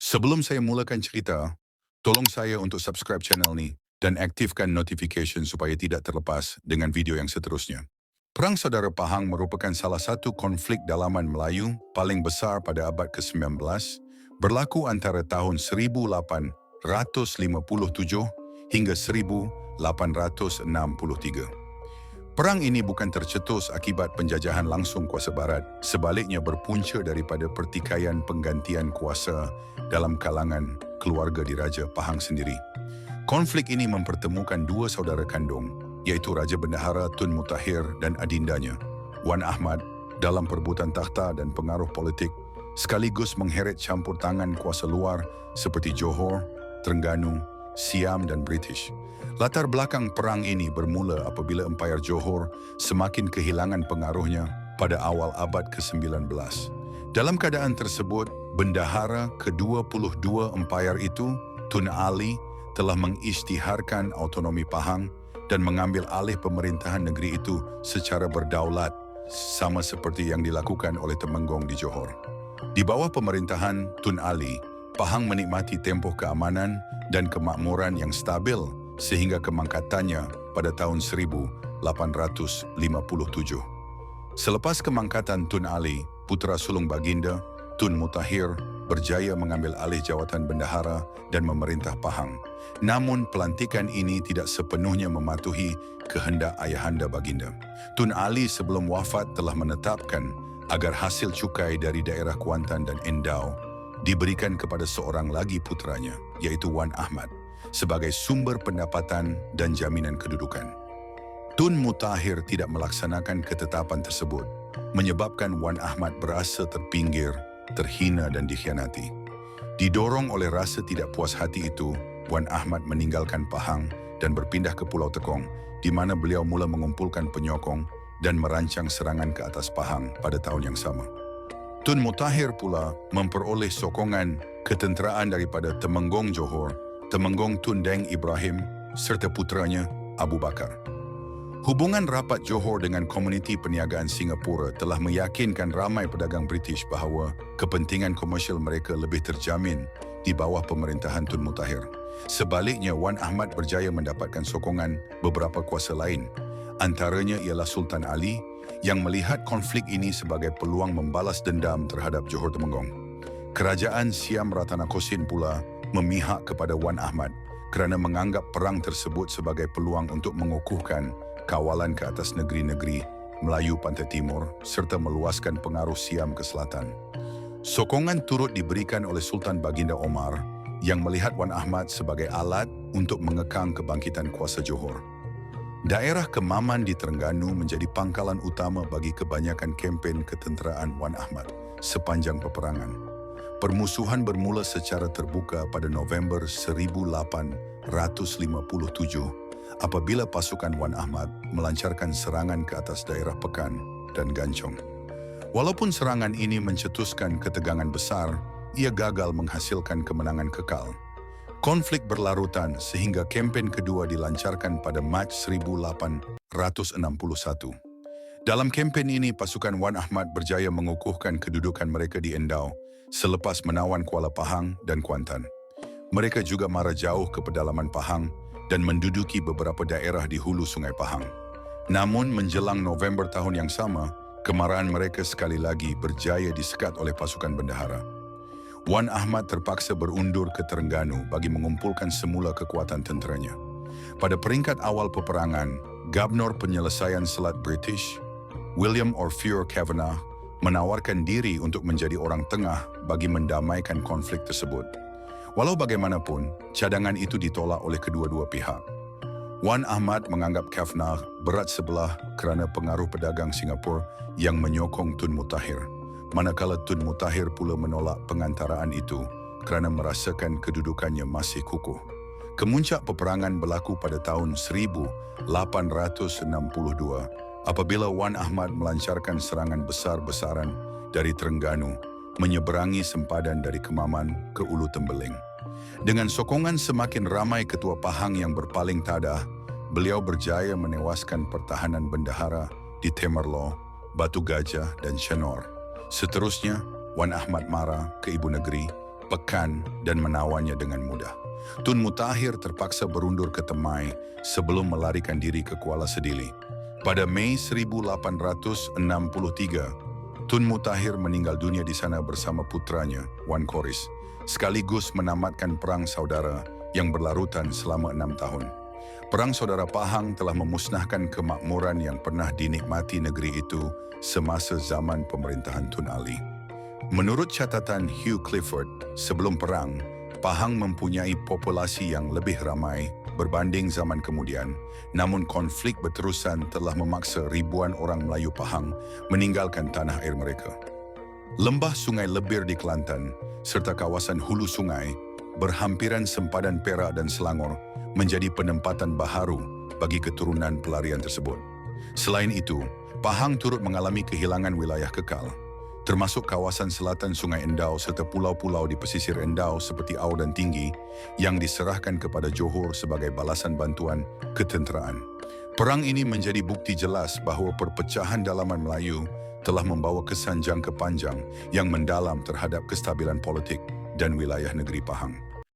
Sebelum saya mulakan cerita, tolong saya untuk subscribe channel ni dan aktifkan notification supaya tidak terlepas dengan video yang seterusnya. Perang Saudara Pahang merupakan salah satu konflik dalaman Melayu paling besar pada abad ke-19, berlaku antara tahun 1857 hingga 1863. Perang ini bukan tercetus akibat penjajahan langsung kuasa barat, sebaliknya berpunca daripada pertikaian penggantian kuasa dalam kalangan keluarga diraja Pahang sendiri. Konflik ini mempertemukan dua saudara kandung, iaitu Raja Bendahara Tun Mutahir dan adindanya, Wan Ahmad, dalam perebutan takhta dan pengaruh politik, sekaligus mengheret campur tangan kuasa luar seperti Johor, Terengganu, Siam dan British. Latar belakang perang ini bermula apabila Empayar Johor semakin kehilangan pengaruhnya pada awal abad ke-19. Dalam keadaan tersebut, bendahara ke-22 Empayar itu, Tun Ali, telah mengisytiharkan autonomi Pahang dan mengambil alih pemerintahan negeri itu secara berdaulat, sama seperti yang dilakukan oleh Temenggong di Johor. Di bawah pemerintahan Tun Ali, Pahang menikmati tempoh keamanan dan kemakmuran yang stabil sehingga kemangkatannya pada tahun 1857. Selepas kemangkatan Tun Ali, putera sulung baginda, Tun Mutahir, berjaya mengambil alih jawatan bendahara dan memerintah Pahang. Namun pelantikan ini tidak sepenuhnya mematuhi kehendak ayahanda baginda. Tun Ali sebelum wafat telah menetapkan agar hasil cukai dari daerah Kuantan dan Endau diberikan kepada seorang lagi putranya, yaitu Wan Ahmad, sebagai sumber pendapatan dan jaminan kedudukan. Tun Mutahir tidak melaksanakan ketetapan tersebut, menyebabkan Wan Ahmad berasa terpinggir, terhina dan dikhianati. Didorong oleh rasa tidak puas hati itu, Wan Ahmad meninggalkan Pahang dan berpindah ke Pulau Tekong, di mana beliau mula mengumpulkan penyokong dan merancang serangan ke atas Pahang pada tahun yang sama. Tun Mutahir pula memperoleh sokongan ketenteraan daripada Temenggong Johor, Temenggong Tun Deng Ibrahim serta putranya Abu Bakar. Hubungan rapat Johor dengan komuniti perniagaan Singapura telah meyakinkan ramai pedagang British bahawa kepentingan komersial mereka lebih terjamin di bawah pemerintahan Tun Mutahir. Sebaliknya, Wan Ahmad berjaya mendapatkan sokongan beberapa kuasa lain. Antaranya ialah Sultan Ali yang melihat konflik ini sebagai peluang membalas dendam terhadap Johor Temenggong. Kerajaan Siam Ratanakosin pula memihak kepada Wan Ahmad kerana menganggap perang tersebut sebagai peluang untuk mengukuhkan kawalan ke atas negeri-negeri Melayu Pantai Timur serta meluaskan pengaruh Siam ke selatan. Sokongan turut diberikan oleh Sultan Baginda Omar yang melihat Wan Ahmad sebagai alat untuk mengekang kebangkitan kuasa Johor. Daerah Kemaman di Terengganu menjadi pangkalan utama bagi kebanyakan kempen ketenteraan Wan Ahmad sepanjang peperangan. Permusuhan bermula secara terbuka pada November 1857 apabila pasukan Wan Ahmad melancarkan serangan ke atas daerah Pekan dan Gancong. Walaupun serangan ini mencetuskan ketegangan besar, ia gagal menghasilkan kemenangan kekal. Konflik berlarutan sehingga kempen kedua dilancarkan pada Mac 1861. Dalam kempen ini, pasukan Wan Ahmad berjaya mengukuhkan kedudukan mereka di Endau selepas menawan Kuala Pahang dan Kuantan. Mereka juga mara jauh ke pedalaman Pahang dan menduduki beberapa daerah di hulu Sungai Pahang. Namun menjelang November tahun yang sama, kemarahan mereka sekali lagi berjaya disekat oleh pasukan bendahara. Wan Ahmad terpaksa berundur ke Terengganu bagi mengumpulkan semula kekuatan tenteranya. Pada peringkat awal peperangan, Gubernur Penyelesaian Selat British, William Orfeur Kavanagh, menawarkan diri untuk menjadi orang tengah bagi mendamaikan konflik tersebut. Walau bagaimanapun, cadangan itu ditolak oleh kedua-dua pihak. Wan Ahmad menganggap Kavanagh berat sebelah kerana pengaruh pedagang Singapura yang menyokong Tun Mutahir, manakala Tun Mutahir pula menolak pengantaraan itu kerana merasakan kedudukannya masih kukuh. Kemuncak peperangan berlaku pada tahun 1862 apabila Wan Ahmad melancarkan serangan besar-besaran dari Terengganu, menyeberangi sempadan dari Kemaman ke Ulu Tembeling. Dengan sokongan semakin ramai ketua Pahang yang berpaling tadah, beliau berjaya menewaskan pertahanan bendahara di Temerloh, Batu Gajah dan Shenor. Seterusnya, Wan Ahmad mara ke ibu negeri Pekan dan menawannya dengan mudah. Tun Mutakhir terpaksa berundur ke Temai sebelum melarikan diri ke Kuala Sedili. Pada Mei 1863, Tun Mutakhir meninggal dunia di sana bersama putranya, Wan Koris, sekaligus menamatkan Perang Saudara yang berlarutan selama 6 tahun. Perang Saudara Pahang telah memusnahkan kemakmuran yang pernah dinikmati negeri itu semasa zaman pemerintahan Tun Ali. Menurut catatan Hugh Clifford, sebelum perang, Pahang mempunyai populasi yang lebih ramai berbanding zaman kemudian, namun konflik berterusan telah memaksa ribuan orang Melayu Pahang meninggalkan tanah air mereka. Lembah Sungai Lebir di Kelantan serta kawasan hulu sungai berhampiran sempadan Perak dan Selangor menjadi penempatan baharu bagi keturunan pelarian tersebut. Selain itu, Pahang turut mengalami kehilangan wilayah kekal, termasuk kawasan selatan Sungai Endau serta pulau-pulau di pesisir Endau seperti Au dan Tinggi yang diserahkan kepada Johor sebagai balasan bantuan ketenteraan. Perang ini menjadi bukti jelas bahawa perpecahan dalaman Melayu telah membawa kesan jangka panjang yang mendalam terhadap kestabilan politik dan wilayah negeri Pahang.